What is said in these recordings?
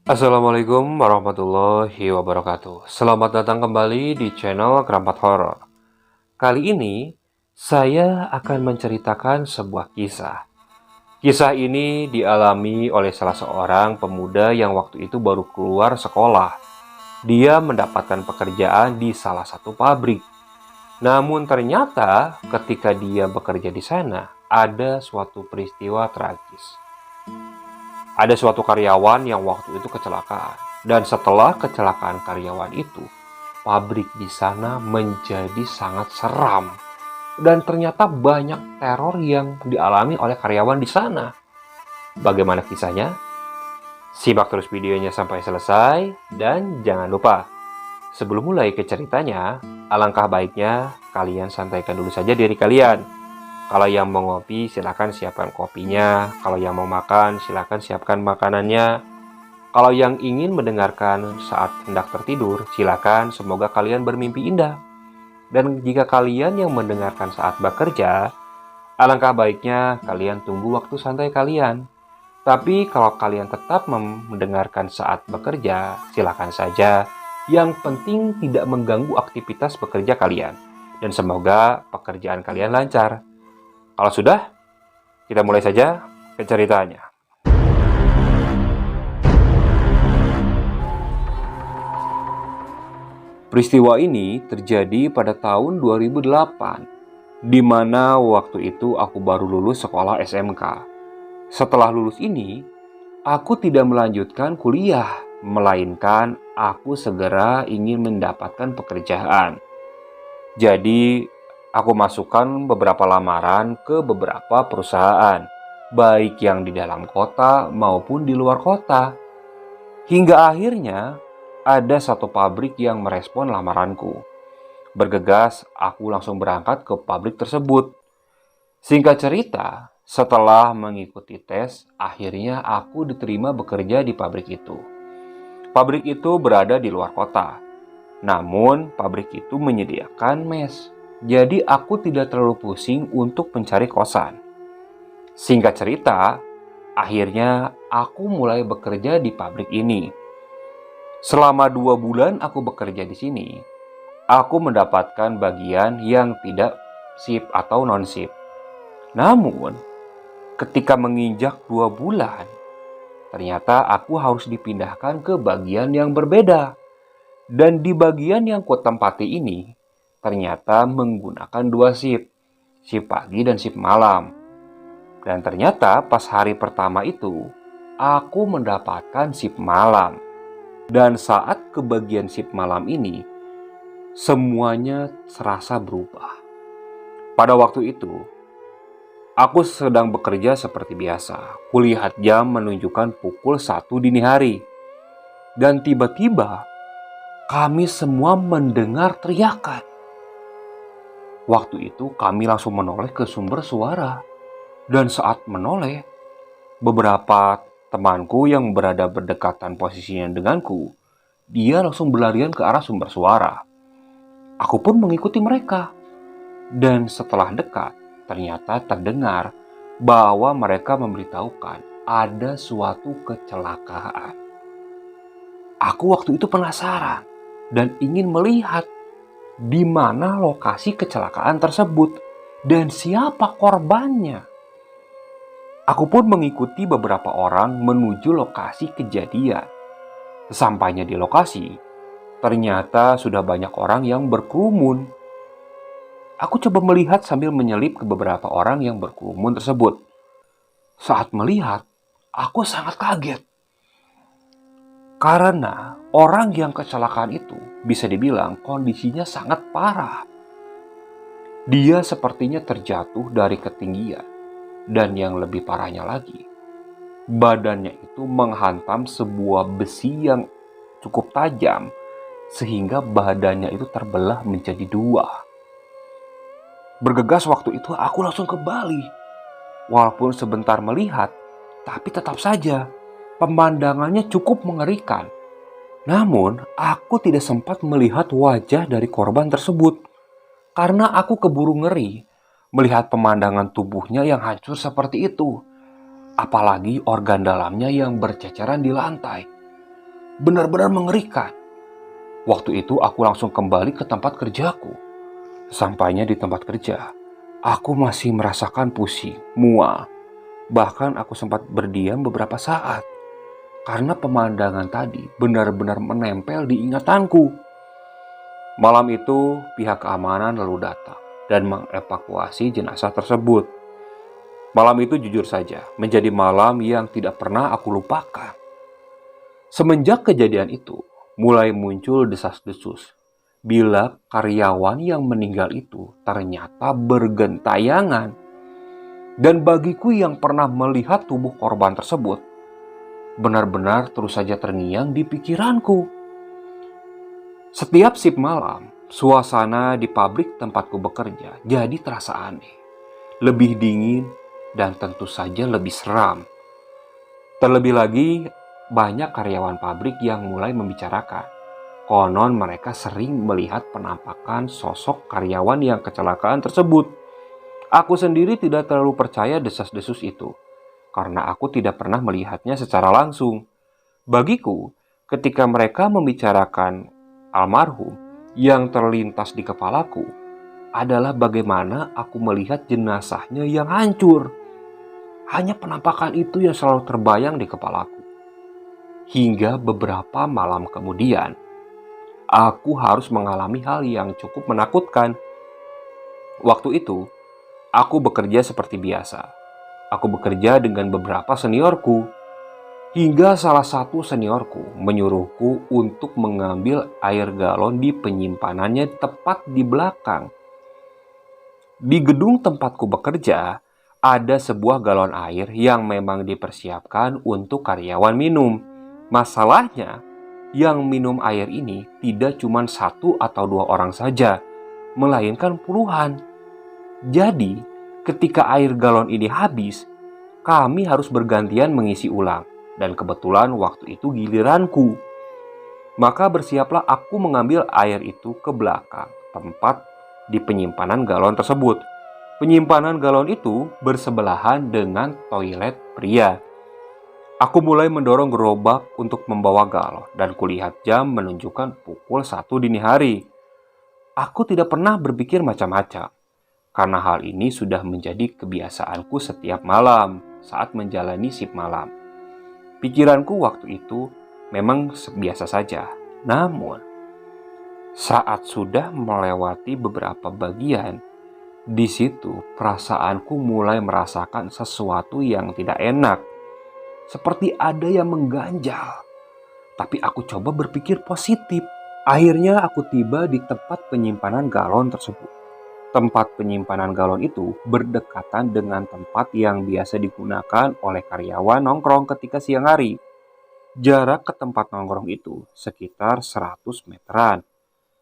Assalamualaikum warahmatullahi wabarakatuh. Selamat datang kembali di channel Kerampat Horor. Kali ini saya akan menceritakan sebuah kisah. Kisah ini dialami oleh salah seorang pemuda yang waktu itu baru keluar sekolah. Dia mendapatkan pekerjaan di salah satu pabrik. Namun ternyata ketika dia bekerja di sana, ada suatu peristiwa tragis. Ada suatu karyawan yang waktu itu kecelakaan. Dan setelah kecelakaan karyawan itu, pabrik di sana menjadi sangat seram. Dan ternyata banyak teror yang dialami oleh karyawan di sana. Bagaimana kisahnya? Simak terus videonya sampai selesai. Dan jangan lupa, sebelum mulai ke ceritanya, alangkah baiknya kalian santaikan dulu saja diri kalian. Kalau yang mau ngopi, silakan siapkan kopinya. Kalau yang mau makan, silakan siapkan makanannya. Kalau yang ingin mendengarkan saat hendak tertidur, silakan semoga kalian bermimpi indah. Dan jika kalian yang mendengarkan saat bekerja, alangkah baiknya kalian tunggu waktu santai kalian. Tapi kalau kalian tetap mendengarkan saat bekerja, silakan saja. Yang penting tidak mengganggu aktivitas bekerja kalian. Dan semoga pekerjaan kalian lancar. Kalau sudah, kita mulai saja ke ceritanya. Peristiwa ini terjadi pada tahun 2008, di mana waktu itu aku baru lulus sekolah SMK. Setelah lulus ini, aku tidak melanjutkan kuliah, melainkan aku segera ingin mendapatkan pekerjaan. Jadi, aku masukkan beberapa lamaran ke beberapa perusahaan, baik yang di dalam kota maupun di luar kota. Hingga akhirnya ada satu pabrik yang merespon lamaranku. Bergegas, aku langsung berangkat ke pabrik tersebut. Singkat cerita, setelah mengikuti tes, akhirnya aku diterima bekerja di pabrik itu. Pabrik itu berada di luar kota. Namun, pabrik itu menyediakan mes. Jadi, aku tidak terlalu pusing untuk mencari kosan. Singkat cerita, akhirnya aku mulai bekerja di pabrik ini. Selama 2 bulan aku bekerja di sini, aku mendapatkan bagian yang tidak shift atau non-shift. Namun, ketika menginjak 2 bulan, ternyata aku harus dipindahkan ke bagian yang berbeda. Dan di bagian yang kutempati ini, ternyata menggunakan 2 shift, shift pagi dan shift malam. Dan ternyata pas hari pertama itu, aku mendapatkan shift malam. Dan saat ke bagian shift malam ini, semuanya serasa berubah. Pada waktu itu, aku sedang bekerja seperti biasa. Kulihat jam menunjukkan pukul 1 dini hari. Dan tiba-tiba, kami semua mendengar teriakan. Waktu itu kami langsung menoleh ke sumber suara. Dan saat menoleh, beberapa temanku yang berada berdekatan posisinya denganku, dia langsung berlarian ke arah sumber suara. Aku pun mengikuti mereka. Dan setelah dekat, ternyata terdengar bahwa mereka memberitahukan ada suatu kecelakaan. Aku waktu itu penasaran dan ingin melihat di mana lokasi kecelakaan tersebut dan siapa korbannya. Aku pun mengikuti beberapa orang menuju lokasi kejadian. Sesampainya di lokasi, ternyata sudah banyak orang yang berkerumun. Aku coba melihat sambil menyelip ke beberapa orang yang berkerumun tersebut. Saat melihat, aku sangat kaget. Karena orang yang kecelakaan itu bisa dibilang kondisinya sangat parah. Dia sepertinya terjatuh dari ketinggian. Dan yang lebih parahnya lagi, badannya itu menghantam sebuah besi yang cukup tajam sehingga badannya itu terbelah menjadi 2. Bergegas waktu itu aku langsung ke Bali. Walaupun sebentar melihat, tapi tetap saja pemandangannya cukup mengerikan. Namun, aku tidak sempat melihat wajah dari korban tersebut karena aku keburu ngeri melihat pemandangan tubuhnya yang hancur seperti itu. Apalagi organ dalamnya yang berceceran di lantai. Benar-benar mengerikan. Waktu itu aku langsung kembali ke tempat kerjaku. Sampainya di tempat kerja, aku masih merasakan pusing, mual. Bahkan aku sempat berdiam beberapa saat. Karena pemandangan tadi benar-benar menempel di ingatanku. Malam itu, pihak keamanan lalu datang dan mengevakuasi jenazah tersebut. Malam itu jujur saja menjadi malam yang tidak pernah aku lupakan. Semenjak kejadian itu, mulai muncul desas-desus bila karyawan yang meninggal itu ternyata bergentayangan. Dan bagiku yang pernah melihat tubuh korban tersebut, benar-benar terus saja terngiang di pikiranku. Setiap shift malam, suasana di pabrik tempatku bekerja jadi terasa aneh, lebih dingin, dan tentu saja lebih seram. Terlebih lagi, banyak karyawan pabrik yang mulai membicarakan. Konon mereka sering melihat penampakan sosok karyawan yang kecelakaan tersebut. Aku sendiri tidak terlalu percaya desas-desus itu, karena aku tidak pernah melihatnya secara langsung. Bagiku, ketika mereka membicarakan almarhum, yang terlintas di kepalaku adalah bagaimana aku melihat jenazahnya yang hancur. Hanya penampakan itu yang selalu terbayang di kepalaku. Hingga beberapa malam kemudian, aku harus mengalami hal yang cukup menakutkan. Waktu itu, aku bekerja seperti biasa. Aku bekerja dengan beberapa seniorku. Hingga salah satu seniorku menyuruhku untuk mengambil air galon di penyimpanannya tepat di belakang. Di gedung tempatku bekerja, ada sebuah galon air yang memang dipersiapkan untuk karyawan minum. Masalahnya, yang minum air ini tidak cuma satu atau dua orang saja, melainkan puluhan. Jadi, ketika air galon ini habis, kami harus bergantian mengisi ulang. Dan kebetulan waktu itu giliranku. Maka bersiaplah aku mengambil air itu ke belakang tempat di penyimpanan galon tersebut. Penyimpanan galon itu bersebelahan dengan toilet pria. Aku mulai mendorong gerobak untuk membawa galon dan kulihat jam menunjukkan pukul 1 dini hari. Aku tidak pernah berpikir macam-macam, karena hal ini sudah menjadi kebiasaanku setiap malam saat menjalani shift malam. Pikiranku waktu itu memang biasa saja. Namun, saat sudah melewati beberapa bagian, di situ perasaanku mulai merasakan sesuatu yang tidak enak. Seperti ada yang mengganjal. Tapi aku coba berpikir positif. Akhirnya aku tiba di tempat penyimpanan galon tersebut. Tempat penyimpanan galon itu berdekatan dengan tempat yang biasa digunakan oleh karyawan nongkrong ketika siang hari. Jarak ke tempat nongkrong itu sekitar 100 meteran.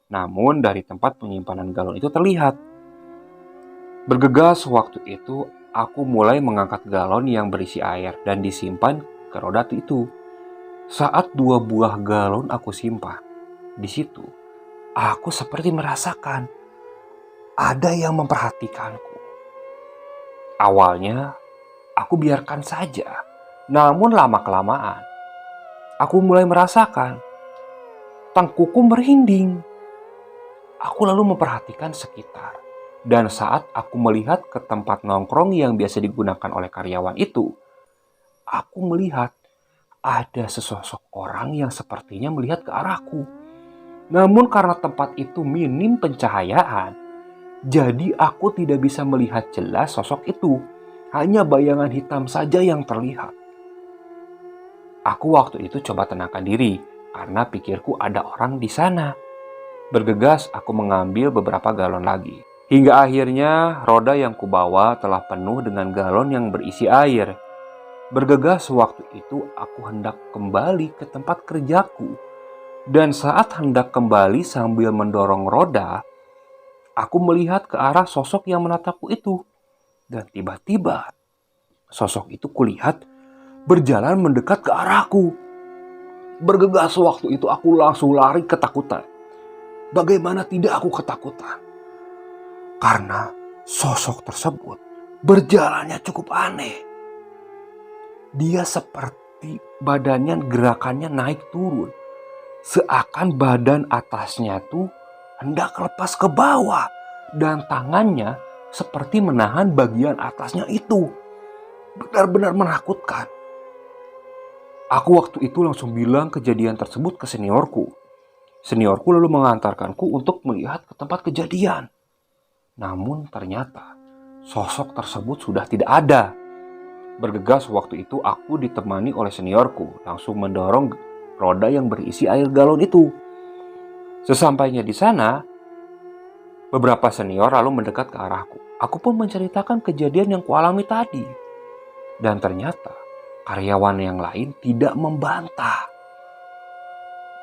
Namun dari tempat penyimpanan galon itu terlihat. Bergegas waktu itu, aku mulai mengangkat galon yang berisi air dan disimpan ke roda itu. Saat 2 buah galon aku simpan, di situ aku seperti merasakan ada yang memperhatikanku. Awalnya, aku biarkan saja. Namun lama-kelamaan, aku mulai merasakan tengkukku merinding. Aku lalu memperhatikan sekitar. Dan saat aku melihat ke tempat nongkrong yang biasa digunakan oleh karyawan itu, aku melihat ada sesosok orang yang sepertinya melihat ke arahku. Namun karena tempat itu minim pencahayaan, jadi aku tidak bisa melihat jelas sosok itu. Hanya bayangan hitam saja yang terlihat. Aku waktu itu coba tenangkan diri karena pikirku ada orang di sana. Bergegas aku mengambil beberapa galon lagi. Hingga akhirnya roda yang kubawa telah penuh dengan galon yang berisi air. Bergegas waktu itu aku hendak kembali ke tempat kerjaku. Dan saat hendak kembali sambil mendorong roda, aku melihat ke arah sosok yang menatapku itu. Dan tiba-tiba sosok itu kulihat berjalan mendekat ke arahku. Bergegas waktu itu aku langsung lari ketakutan. Bagaimana tidak aku ketakutan? Karena sosok tersebut berjalannya cukup aneh. Dia seperti badannya gerakannya naik turun. Seakan badan atasnya tuh hendak lepas ke bawah dan tangannya seperti menahan bagian atasnya itu. Benar-benar menakutkan. Aku waktu itu langsung bilang kejadian tersebut ke seniorku. Seniorku lalu mengantarkanku untuk melihat ke tempat kejadian. Namun ternyata sosok tersebut sudah tidak ada. Bergegas waktu itu aku ditemani oleh seniorku langsung mendorong roda yang berisi air galon itu. Sesampainya di sana, beberapa senior lalu mendekat ke arahku. Aku pun menceritakan kejadian yang kualami tadi. Dan ternyata karyawan yang lain tidak membantah.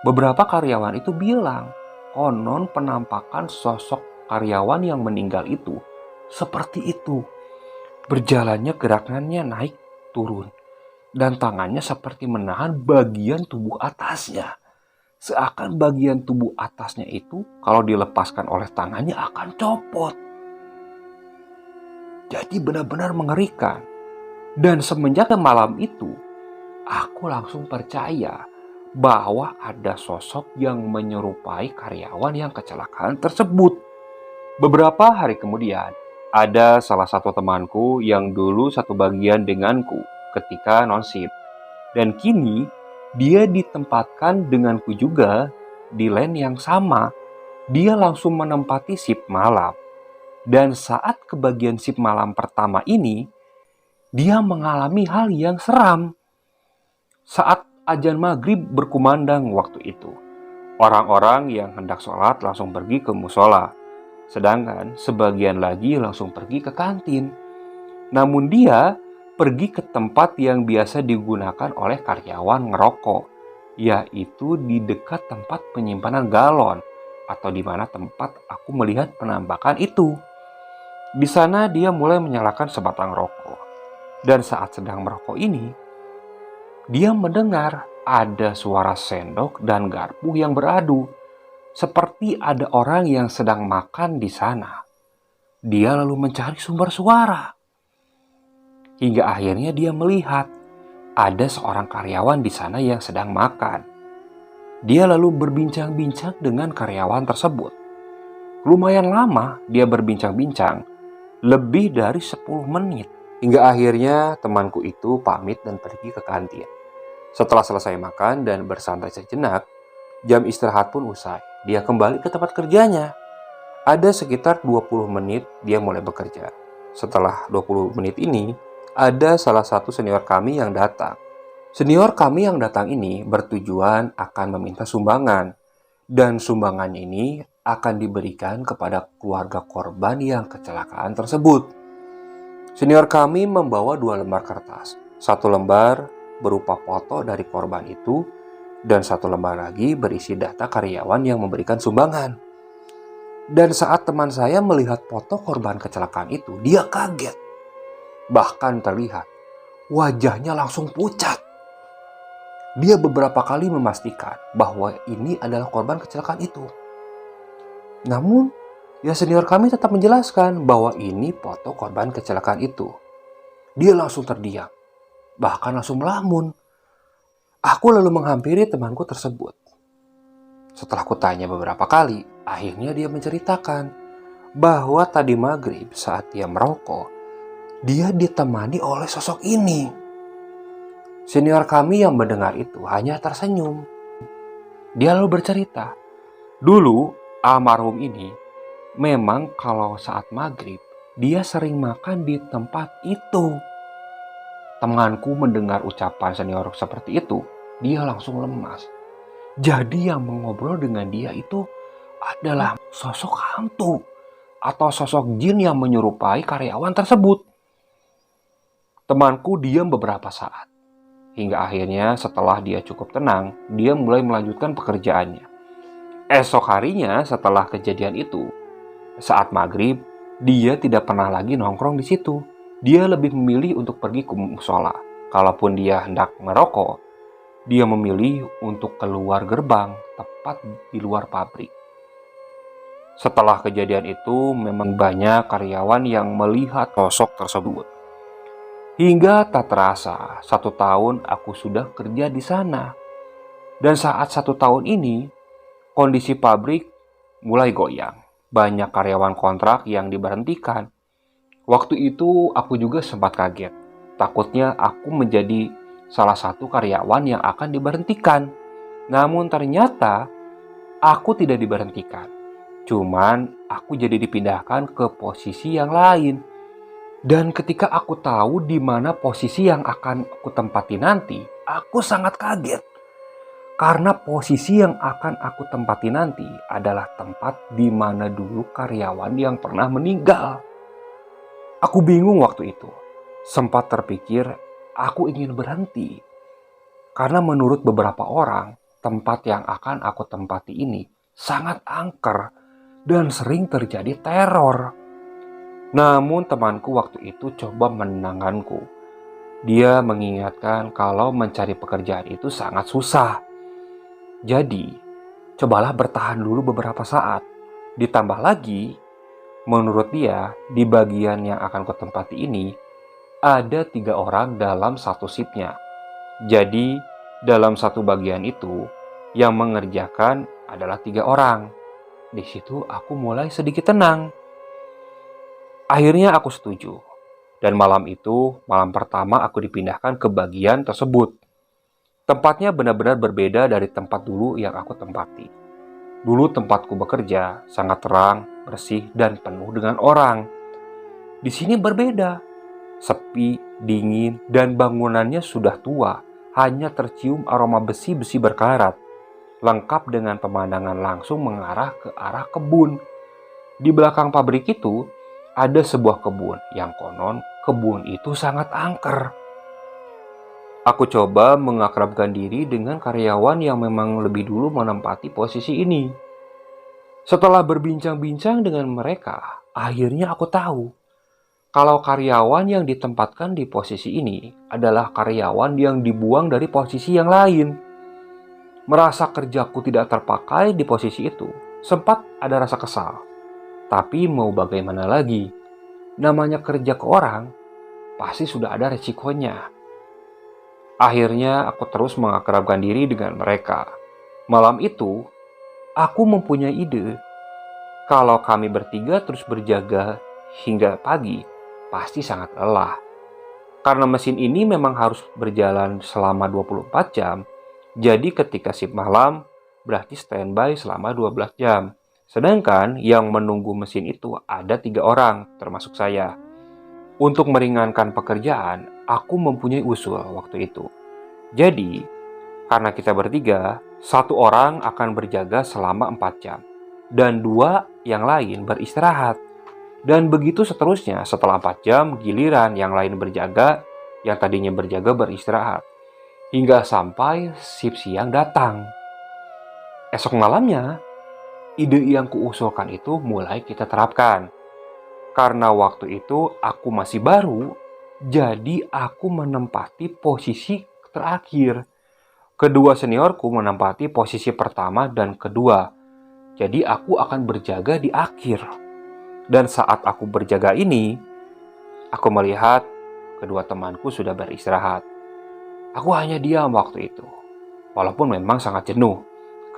Beberapa karyawan itu bilang, konon penampakan sosok karyawan yang meninggal itu seperti itu. Berjalannya gerakannya naik turun. Dan tangannya seperti menahan bagian tubuh atasnya. Seakan bagian tubuh atasnya itu kalau dilepaskan oleh tangannya akan copot. Jadi benar-benar mengerikan. Dan semenjak malam itu, aku langsung percaya bahwa ada sosok yang menyerupai karyawan yang kecelakaan tersebut. Beberapa hari kemudian, ada salah satu temanku yang dulu satu bagian denganku ketika non-shift. Dan kini dia ditempatkan denganku juga di lane yang sama. Dia langsung menempati shift malam. Dan saat kebagian shift malam pertama ini, dia mengalami hal yang seram. Saat azan maghrib berkumandang waktu itu, orang-orang yang hendak sholat langsung pergi ke musola. Sedangkan sebagian lagi langsung pergi ke kantin. Namun dia pergi ke tempat yang biasa digunakan oleh karyawan ngerokok, yaitu di dekat tempat penyimpanan galon atau di mana tempat aku melihat penampakan itu. Di sana dia mulai menyalakan sebatang rokok. Dan saat sedang merokok ini, dia mendengar ada suara sendok dan garpu yang beradu. Seperti ada orang yang sedang makan di sana. Dia lalu mencari sumber suara. Hingga akhirnya dia melihat ada seorang karyawan di sana yang sedang makan. Dia lalu berbincang-bincang dengan karyawan tersebut. Lumayan lama dia berbincang-bincang, lebih dari 10 menit. Hingga akhirnya temanku itu pamit dan pergi ke kantin. Setelah selesai makan dan bersantai sejenak, jam istirahat pun usai. Dia kembali ke tempat kerjanya. Ada sekitar 20 menit dia mulai bekerja. Setelah 20 menit ini, ada salah satu senior kami yang datang. Senior kami yang datang ini bertujuan akan meminta sumbangan. Dan sumbangannya ini akan diberikan kepada keluarga korban yang kecelakaan tersebut. Senior kami membawa 2 lembar kertas. 1 lembar berupa foto dari korban itu dan 1 lembar lagi berisi data karyawan yang memberikan sumbangan. Dan saat teman saya melihat foto korban kecelakaan itu, dia kaget. Bahkan terlihat wajahnya langsung pucat. Dia beberapa kali memastikan bahwa ini adalah korban kecelakaan itu. Namun, ya senior kami tetap menjelaskan bahwa ini foto korban kecelakaan itu. Dia langsung terdiam, bahkan langsung melamun. Aku lalu menghampiri temanku tersebut. Setelah kutanya beberapa kali, akhirnya dia menceritakan bahwa tadi maghrib saat dia merokok, dia ditemani oleh sosok ini. Senior kami yang mendengar itu hanya tersenyum. Dia lalu bercerita, dulu almarhum ini memang kalau saat maghrib, dia sering makan di tempat itu. Temanku mendengar ucapan senior seperti itu, dia langsung lemas. Jadi yang mengobrol dengan dia itu adalah sosok hantu atau sosok jin yang menyerupai karyawan tersebut. Temanku diam beberapa saat. Hingga akhirnya setelah dia cukup tenang, dia mulai melanjutkan pekerjaannya. Esok harinya setelah kejadian itu, saat maghrib, dia tidak pernah lagi nongkrong di situ. Dia lebih memilih untuk pergi ke musola. Kalaupun dia hendak merokok, dia memilih untuk keluar gerbang, tepat di luar pabrik. Setelah kejadian itu, memang banyak karyawan yang melihat sosok tersebut. Hingga tak terasa, 1 tahun aku sudah kerja di sana. Dan saat 1 tahun ini, kondisi pabrik mulai goyang. Banyak karyawan kontrak yang diberhentikan. Waktu itu aku juga sempat kaget. Takutnya aku menjadi salah satu karyawan yang akan diberhentikan. Namun ternyata aku tidak diberhentikan. Cuman aku jadi dipindahkan ke posisi yang lain. Dan ketika aku tahu di mana posisi yang akan aku tempati nanti, aku sangat kaget. Karena posisi yang akan aku tempati nanti adalah tempat di mana dulu karyawan yang pernah meninggal. Aku bingung waktu itu. Sempat terpikir aku ingin berhenti. Karena menurut beberapa orang, tempat yang akan aku tempati ini sangat angker dan sering terjadi teror. Namun temanku waktu itu coba menenangkanku. Dia mengingatkan kalau mencari pekerjaan itu sangat susah. Jadi, cobalah bertahan dulu beberapa saat. Ditambah lagi, menurut dia, di bagian yang akan kutempati ini, ada 3 orang dalam satu shiftnya. Jadi, dalam satu bagian itu, yang mengerjakan adalah 3 orang. Di situ aku mulai sedikit tenang. Akhirnya aku setuju. Dan malam itu, malam pertama aku dipindahkan ke bagian tersebut. Tempatnya benar-benar berbeda dari tempat dulu yang aku tempati. Dulu tempatku bekerja sangat terang, bersih, dan penuh dengan orang. Di sini berbeda. Sepi, dingin, dan bangunannya sudah tua. Hanya tercium aroma besi-besi berkarat. Lengkap dengan pemandangan langsung mengarah ke arah kebun. Di belakang pabrik itu, ada sebuah kebun yang konon kebun itu sangat angker. Aku coba mengakrabkan diri dengan karyawan yang memang lebih dulu menempati posisi ini. Setelah berbincang-bincang dengan mereka, akhirnya aku tahu kalau karyawan yang ditempatkan di posisi ini adalah karyawan yang dibuang dari posisi yang lain. Merasa kerjaku tidak terpakai di posisi itu, sempat ada rasa kesal. Tapi mau bagaimana lagi? Namanya kerja ke orang, pasti sudah ada resikonya. Akhirnya aku terus mengakrabkan diri dengan mereka. Malam itu, aku mempunyai ide. Kalau kami bertiga terus berjaga hingga pagi, pasti sangat lelah. Karena mesin ini memang harus berjalan selama 24 jam, jadi ketika shift malam, berarti standby selama 12 jam. Sedangkan yang menunggu mesin itu ada 3 orang, termasuk saya. Untuk meringankan pekerjaan, aku mempunyai usul waktu itu. Jadi, karena kita bertiga, 1 orang akan berjaga selama 4 jam. Dan 2 yang lain beristirahat. Dan begitu seterusnya, setelah 4 jam, giliran yang lain berjaga, yang tadinya berjaga beristirahat. Hingga sampai shift siang datang. Esok malamnya, ide yang kuusulkan itu mulai kita terapkan. Karena waktu itu aku masih baru, jadi aku menempati posisi terakhir. Kedua seniorku menempati posisi pertama dan kedua. Jadi aku akan berjaga di akhir. Dan saat aku berjaga ini, aku melihat kedua temanku sudah beristirahat. Aku hanya diam waktu itu. Walaupun memang sangat jenuh.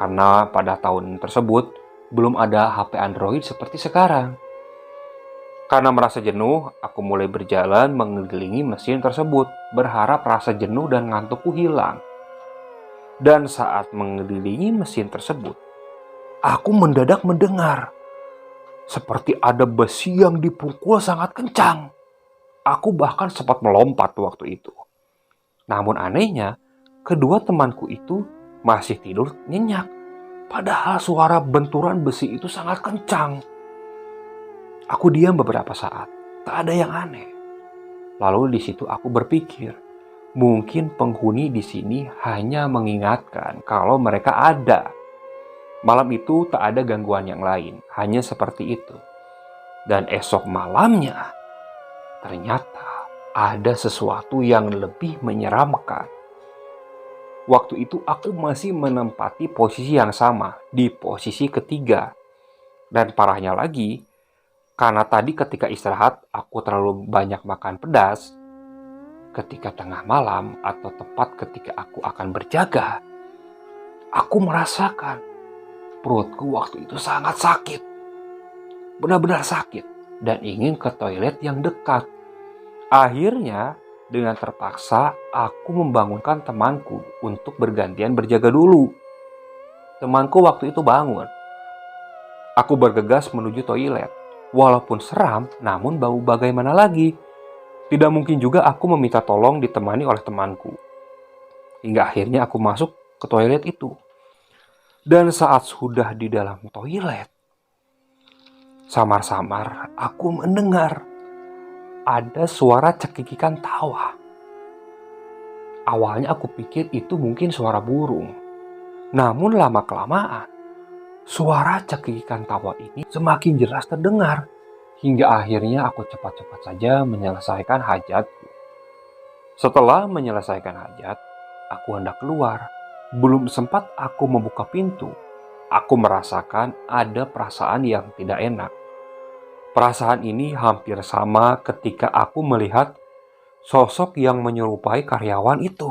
Karena pada tahun tersebut belum ada HP Android seperti sekarang. Karena merasa jenuh, aku mulai berjalan mengelilingi mesin tersebut, berharap rasa jenuh dan ngantukku hilang. Dan saat mengelilingi mesin tersebut, aku mendadak mendengar seperti ada besi yang dipukul sangat kencang. Aku bahkan sempat melompat waktu itu. Namun anehnya, kedua temanku itu masih tidur nyenyak. Padahal suara benturan besi itu sangat kencang. Aku diam beberapa saat, tak ada yang aneh. Lalu di situ aku berpikir, mungkin penghuni di sini hanya mengingatkan kalau mereka ada. Malam itu tak ada gangguan yang lain, hanya seperti itu. Dan esok malamnya, ternyata ada sesuatu yang lebih menyeramkan. Waktu itu aku masih menempati posisi yang sama, di posisi ketiga. Dan parahnya lagi, karena tadi ketika istirahat aku terlalu banyak makan pedas, ketika tengah malam atau tepat ketika aku akan berjaga, Aku merasakan perutku waktu itu sangat sakit, benar-benar sakit, dan ingin ke toilet yang dekat. Akhirnya, dengan terpaksa, aku membangunkan temanku untuk bergantian berjaga dulu. Temanku waktu itu bangun. Aku bergegas menuju toilet. Walaupun seram, namun bau bagaimana lagi? Tidak mungkin juga aku meminta tolong ditemani oleh temanku. Hingga akhirnya aku masuk ke toilet itu. Dan saat sudah di dalam toilet, samar-samar aku mendengar ada suara cekikikan tawa. Awalnya aku pikir itu mungkin suara burung. Namun lama-kelamaan, suara cekikikan tawa ini semakin jelas terdengar. Hingga akhirnya aku cepat-cepat saja menyelesaikan hajatku. Setelah menyelesaikan hajat, aku hendak keluar. Belum sempat aku membuka pintu, aku merasakan ada perasaan yang tidak enak. Perasaan ini hampir sama ketika aku melihat sosok yang menyerupai karyawan itu.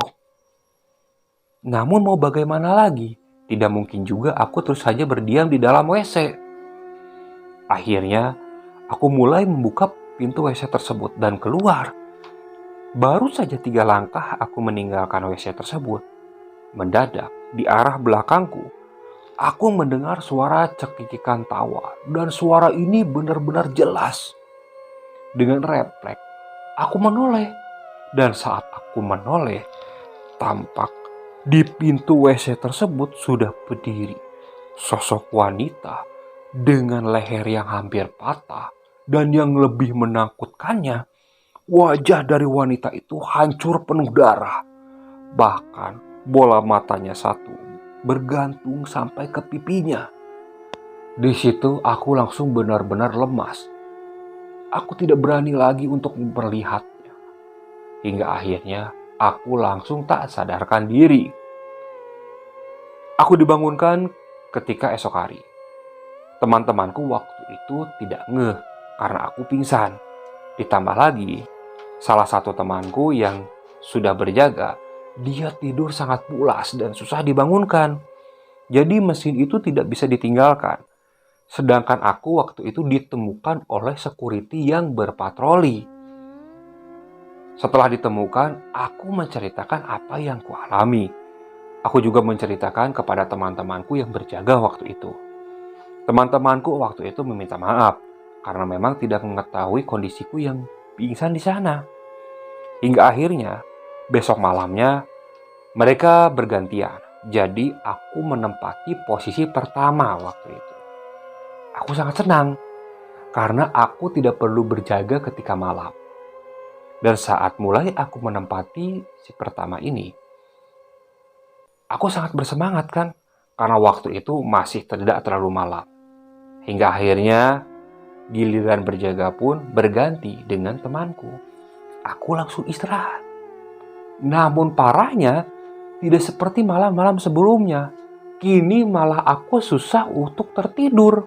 Namun mau bagaimana lagi? Tidak mungkin juga aku terus saja berdiam di dalam WC. Akhirnya, aku mulai membuka pintu WC tersebut dan keluar. Baru saja 3 langkah aku meninggalkan WC tersebut. Mendadak, di arah belakangku, aku mendengar suara cekikikan tawa. Dan suara ini benar-benar jelas. Dengan refleks, aku menoleh. Dan saat aku menoleh, tampak di pintu WC tersebut sudah berdiri sosok wanita dengan leher yang hampir patah. Dan yang lebih menakutkannya, wajah dari wanita itu hancur penuh darah. Bahkan bola matanya satu bergantung sampai ke pipinya. Di situ aku langsung benar-benar lemas. Aku tidak berani lagi untuk melihatnya. Hingga akhirnya aku langsung tak sadarkan diri. Aku dibangunkan ketika esok hari. Teman-temanku waktu itu tidak ngeh karena aku pingsan. Ditambah lagi, salah satu temanku yang sudah berjaga, dia tidur sangat pulas dan susah dibangunkan. Jadi mesin itu tidak bisa ditinggalkan. Sedangkan aku waktu itu ditemukan oleh security yang berpatroli. Setelah ditemukan, aku menceritakan apa yang kualami. Aku juga menceritakan kepada teman-temanku yang berjaga waktu itu. Teman-temanku waktu itu meminta maaf karena memang tidak mengetahui kondisiku yang pingsan di sana. Hingga akhirnya besok malamnya mereka bergantian. Jadi aku menempati posisi pertama waktu itu. Aku sangat senang karena aku tidak perlu berjaga ketika malam. Dan saat mulai aku menempati si pertama ini, aku sangat bersemangat kan karena waktu itu masih tidak terlalu malam. Hingga akhirnya giliran berjaga pun berganti dengan temanku. Aku langsung istirahat. Namun parahnya, tidak seperti malam-malam sebelumnya. Kini malah aku susah untuk tertidur.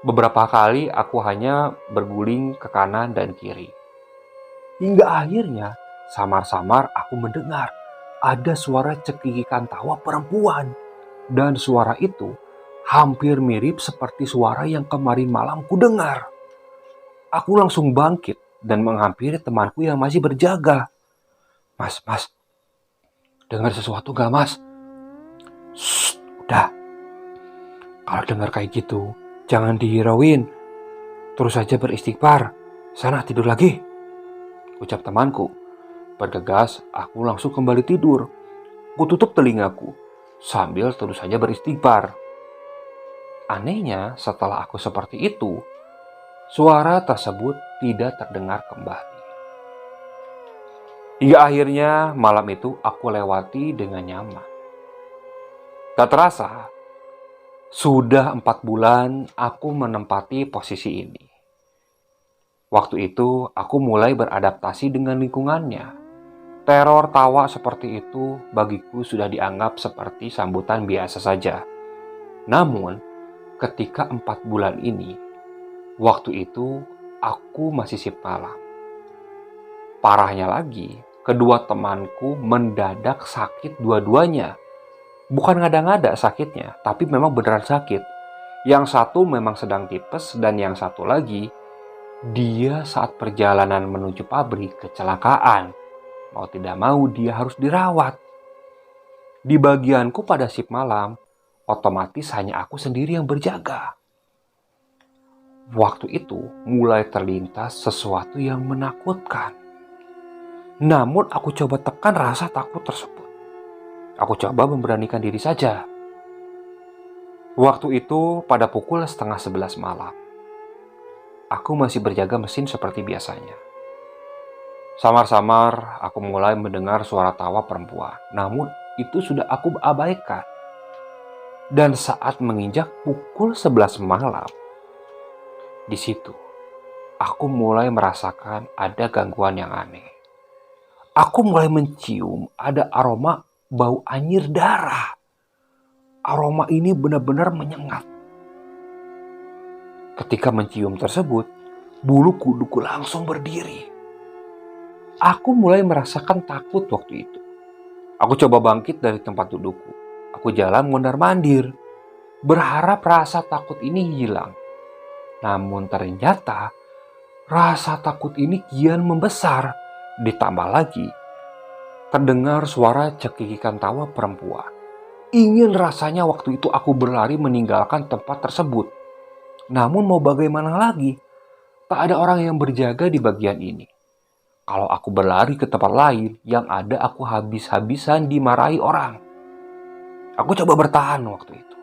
Beberapa kali aku hanya berguling ke kanan dan kiri. Hingga akhirnya, samar-samar aku mendengar ada suara cekikikan tawa perempuan. Dan suara itu hampir mirip seperti suara yang kemarin malam ku dengar. Aku langsung bangkit dan menghampiri temanku yang masih berjaga. Mas, dengar sesuatu gak mas? Shh, udah. Kalau dengar kayak gitu, jangan dihirauin. Terus saja beristighfar. Sana tidur lagi, ucap temanku. Bergegas, aku langsung kembali tidur. Ku tutup telingaku sambil terus saja beristighfar. Anehnya, setelah aku seperti itu, suara tersebut tidak terdengar kembali. Hingga akhirnya malam itu aku lewati dengan nyaman. Tak terasa, sudah 4 bulan aku menempati posisi ini. Waktu itu aku mulai beradaptasi dengan lingkungannya. Teror tawa seperti itu bagiku sudah dianggap seperti sambutan biasa saja. Namun, ketika 4 bulan ini, waktu itu aku masih sip malam. Parahnya lagi, kedua temanku mendadak sakit dua-duanya. Bukan ngada-ngada sakitnya, tapi memang beneran sakit. Yang satu memang sedang tipes dan yang satu lagi, dia saat perjalanan menuju pabrik kecelakaan. Mau tidak mau dia harus dirawat. Di bagianku pada shift malam, otomatis hanya aku sendiri yang berjaga. Waktu itu mulai terlintas sesuatu yang menakutkan. Namun aku coba tekan rasa takut tersebut. Aku coba memberanikan diri saja. Waktu itu pada pukul 10:30 malam. Aku masih berjaga mesin seperti biasanya. Samar-samar aku mulai mendengar suara tawa perempuan. Namun itu sudah aku abaikan. Dan saat menginjak pukul 11 malam, di situ aku mulai merasakan ada gangguan yang aneh. Aku mulai mencium ada aroma bau anyir darah. Aroma ini benar-benar menyengat. Ketika mencium tersebut, bulu kuduku langsung berdiri. Aku mulai merasakan takut waktu itu. Aku coba bangkit dari tempat dudukku. Aku jalan mondar-mandir, berharap rasa takut ini hilang. Namun ternyata rasa takut ini kian membesar. Ditambah lagi, terdengar suara cekikikan tawa perempuan. Ingin rasanya waktu itu aku berlari meninggalkan tempat tersebut. Namun mau bagaimana lagi? Tak ada orang yang berjaga di bagian ini. Kalau aku berlari ke tempat lain, yang ada aku habis-habisan dimarahi orang. Aku coba bertahan waktu itu.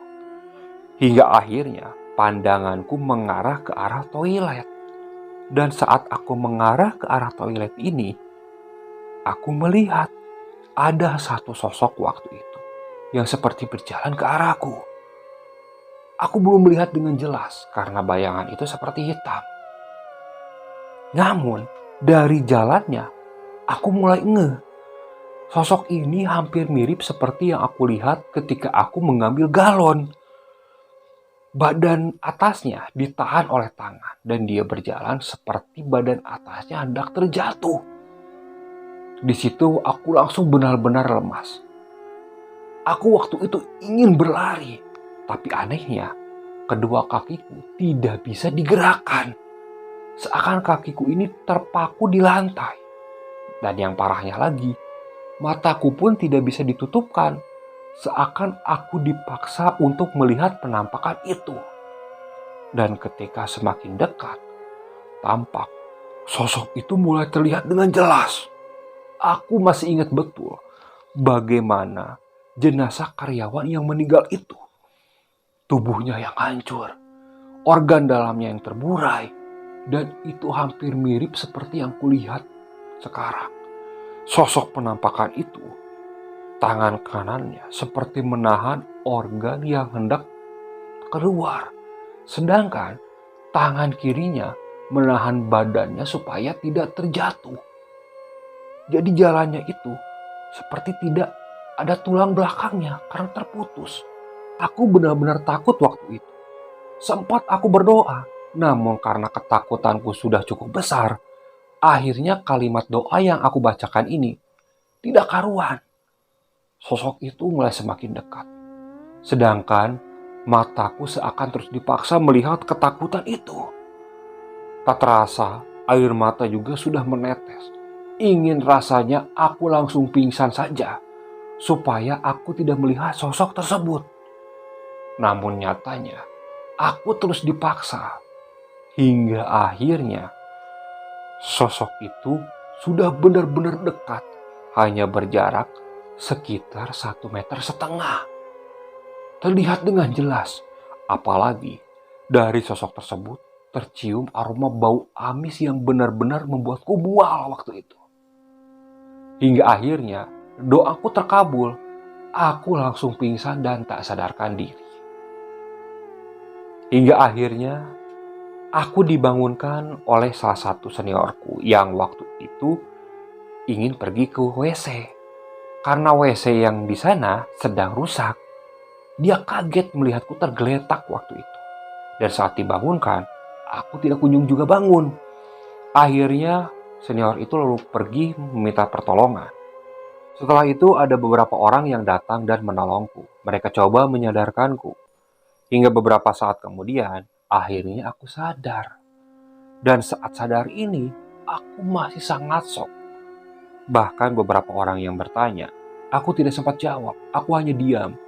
Hingga akhirnya pandanganku mengarah ke arah toilet. Dan saat aku mengarah ke arah toilet ini, aku melihat ada satu sosok waktu itu yang seperti berjalan ke arahku. Aku belum melihat dengan jelas karena bayangan itu seperti hitam. Namun dari jalannya aku mulai ngeh. Sosok ini hampir mirip seperti yang aku lihat ketika aku mengambil galon. Badan atasnya ditahan oleh tangan dan dia berjalan seperti badan atasnya hendak terjatuh. Di situ aku langsung benar-benar lemas. Aku waktu itu ingin berlari, tapi anehnya kedua kakiku tidak bisa digerakkan. Seakan kakiku ini terpaku di lantai. Dan yang parahnya lagi, mataku pun tidak bisa ditutupkan. Seakan aku dipaksa untuk melihat penampakan itu. Dan ketika semakin dekat, tampak sosok itu mulai terlihat dengan jelas. Aku masih ingat betul bagaimana jenazah karyawan yang meninggal itu. Tubuhnya yang hancur, organ dalamnya yang terburai, dan itu hampir mirip seperti yang kulihat sekarang. Sosok penampakan itu, tangan kanannya seperti menahan organ yang hendak keluar. Sedangkan tangan kirinya menahan badannya supaya tidak terjatuh. Jadi jalannya itu seperti tidak ada tulang belakangnya karena terputus. Aku benar-benar takut waktu itu. Sempat aku berdoa, namun karena ketakutanku sudah cukup besar, akhirnya kalimat doa yang aku bacakan ini tidak karuan. Sosok itu mulai semakin dekat. Sedangkan mataku seakan terus dipaksa melihat ketakutan itu. Tak terasa, air mata juga sudah menetes. Ingin rasanya aku langsung pingsan saja, supaya aku tidak melihat sosok tersebut. Namun nyatanya, aku terus dipaksa. Hingga akhirnya, sosok itu sudah benar-benar dekat. Hanya berjarak sekitar 1,5 meter. Terlihat dengan jelas. Apalagi dari sosok tersebut tercium aroma bau amis yang benar-benar membuatku mual waktu itu. Hingga akhirnya doaku terkabul. Aku langsung pingsan dan tak sadarkan diri. Hingga akhirnya aku dibangunkan oleh salah satu seniorku yang waktu itu ingin pergi ke WC. Karena WC yang di sana sedang rusak. Dia kaget melihatku tergeletak waktu itu. Dan saat dibangunkan, aku tidak kunjung juga bangun. Akhirnya senior itu lalu pergi meminta pertolongan. Setelah itu ada beberapa orang yang datang dan menolongku. Mereka coba menyadarkanku. Hingga beberapa saat kemudian, akhirnya aku sadar. Dan saat sadar ini, aku masih sangat shock. Bahkan beberapa orang yang bertanya, aku tidak sempat jawab. Aku hanya diam,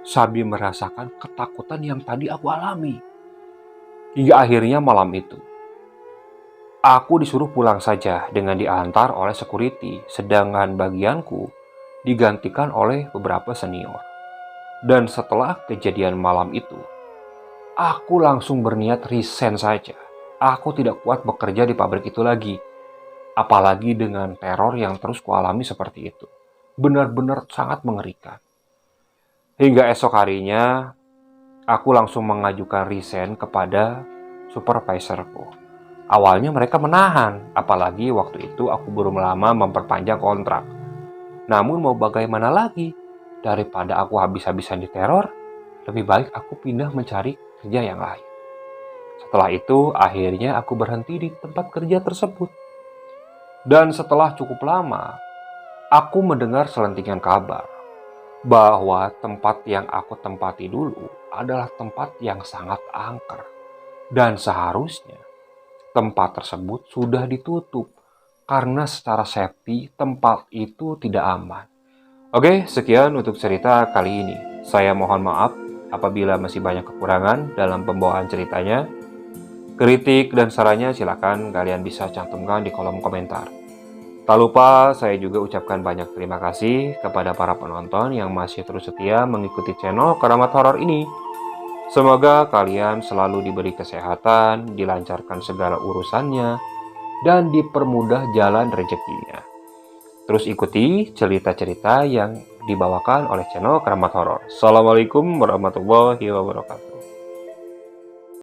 sambil merasakan ketakutan yang tadi aku alami. Hingga akhirnya malam itu, aku disuruh pulang saja dengan diantar oleh security, sedangkan bagianku digantikan oleh beberapa senior. Dan setelah kejadian malam itu, aku langsung berniat resign saja. Aku tidak kuat bekerja di pabrik itu lagi. Apalagi dengan teror yang terus kualami seperti itu. Benar-benar sangat mengerikan. Hingga esok harinya, aku langsung mengajukan resign kepada supervisorku. Awalnya mereka menahan, apalagi waktu itu aku belum lama memperpanjang kontrak. Namun mau bagaimana lagi? Daripada aku habis-habisan diteror, lebih baik aku pindah mencari kerja yang lain. Setelah itu, akhirnya aku berhenti di tempat kerja tersebut. Dan setelah cukup lama, aku mendengar selentingan kabar bahwa tempat yang aku tempati dulu adalah tempat yang sangat angker. Dan seharusnya tempat tersebut sudah ditutup karena secara safety tempat itu tidak aman. Oke, sekian untuk cerita kali ini. Saya mohon maaf apabila masih banyak kekurangan dalam pembawaan ceritanya. Kritik dan sarannya silakan kalian bisa cantumkan di kolom komentar. Tak lupa saya juga ucapkan banyak terima kasih kepada para penonton yang masih terus setia mengikuti channel Keramat Horor ini. Semoga kalian selalu diberi kesehatan, dilancarkan segala urusannya, dan dipermudah jalan rezekinya. Terus ikuti cerita-cerita yang dibawakan oleh channel Keramat Horor. Assalamualaikum warahmatullahi wabarakatuh.